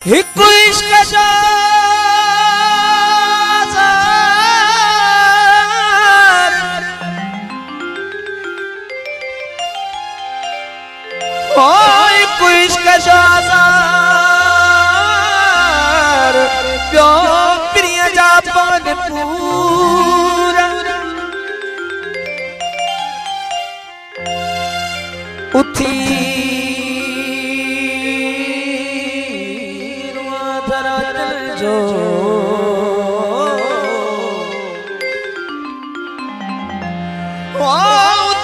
हिकु इश्क जा हिकु इश्क जा प्यो प्रिय जा पान पूरा उथी जो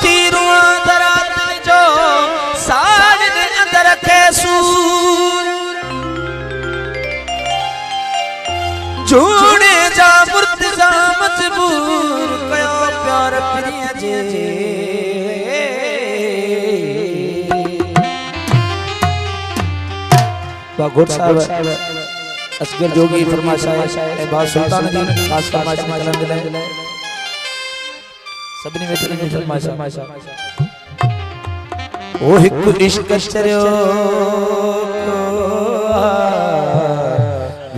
तीरुआ दरात जो साल दे अंदर कैसूर जोड़े जा मुर्तजा मजबूर कयो प्यार प्रिय जे बागोट साहब असगर जोगी फरमाशा है बात सुल्तान दी खास फरमाशा चलन दिले सबनी में चलन फरमाशा ओ हिकु इश्क चरियो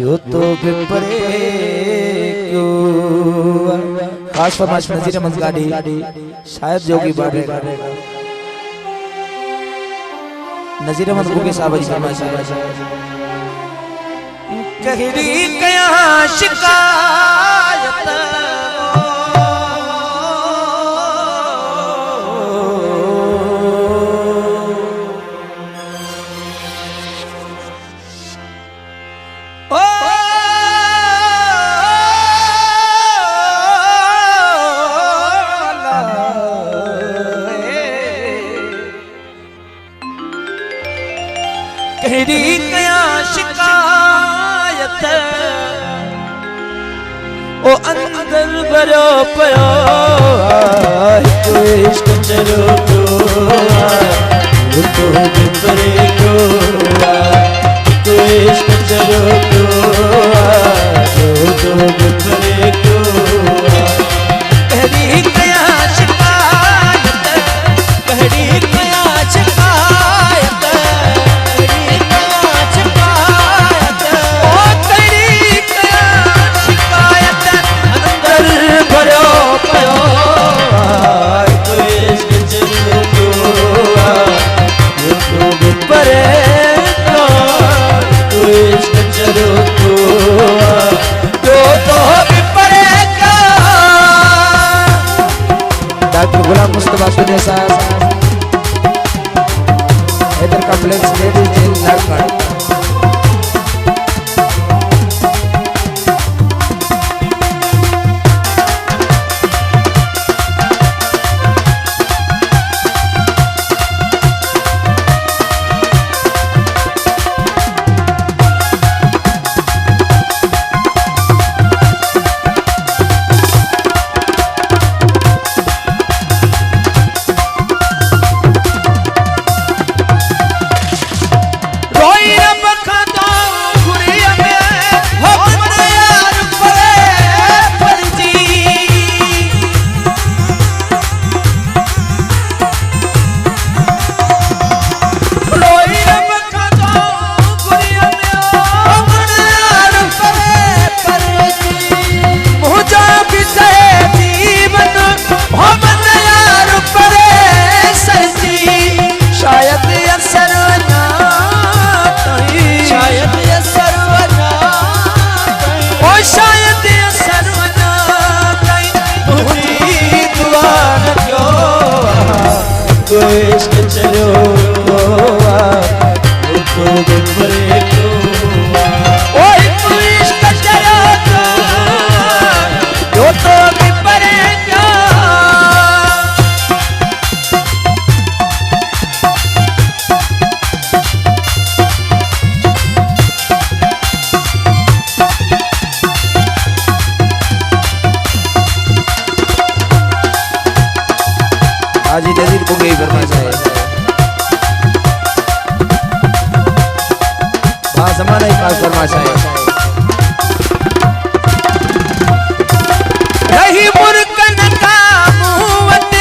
यो तो बिपरे क्यों खास फरमाशा नजीर अहमद गाड़ी शायद जोगी बारे नजीर अहमद गुगे साहब जी फरमाशा कहरी कया शिकायत ओ कहरी कया शिकायत ओ अंदर भरो पयो हिकु इश्क चरो वो तो बिपरे को हिकु इश्क चरो वो तो बिपरे को कहरी कया शिकायत कहरी कया शिकायत डॉक्टर गुलाम मुस्तफा सुने साहब इधर कॉम्प्लेक्स लेडीज जेल लालगढ़ इश्क चलो तो बिपरे को ओ हिकु इश्क चलो तो बिपरे को हाजी नजीर को गई फरमाशा है हाँ जमाना ही खास फरमाशा है रही मुर्कन का मुवत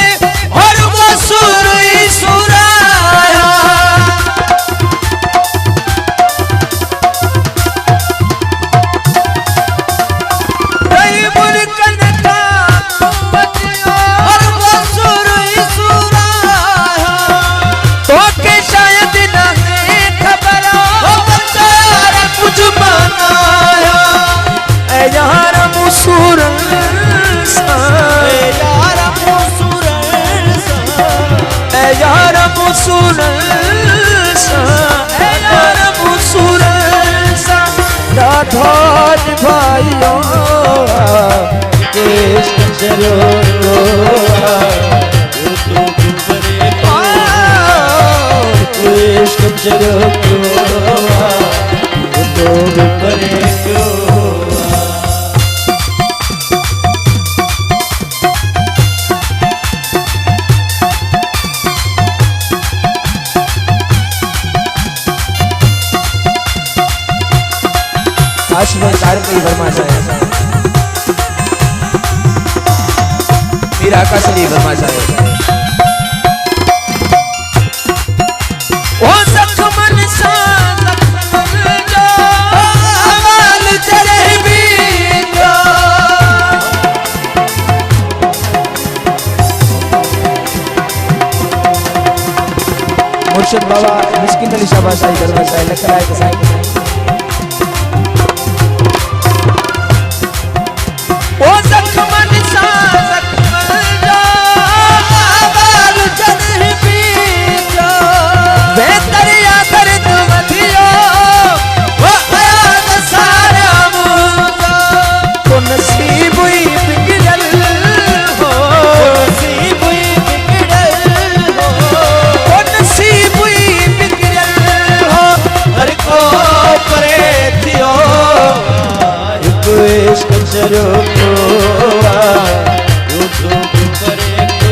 और वो सुरुई सुराया मुसुरसा यार मुसुरसा राधान भाइयों कृष्ण चलो कृष्ण चलो तो करे क्यों आश्रम कार्य की वर्मा साहेब मेरा आकाशली वर्मा साहेब ओ सखमन सा सखमन जो अमाल तेरे बीजो मुर्शिद बाबा मिस्किन अली शाबाश साईं दरबार साईं लखराय के साईं ओ सखमन सा सखमन जो अमाल तेरे बीजो वे दरिया दर्द मधियो वो आयात सारा मुझो तो नसीब ही बिगड़ल हो नसीब ही बिगड़ल हो तो नसीब ही बिगड़ल हो हर को परे थियो इश्क चलो को करे को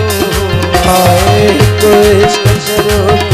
आए इश्क चलो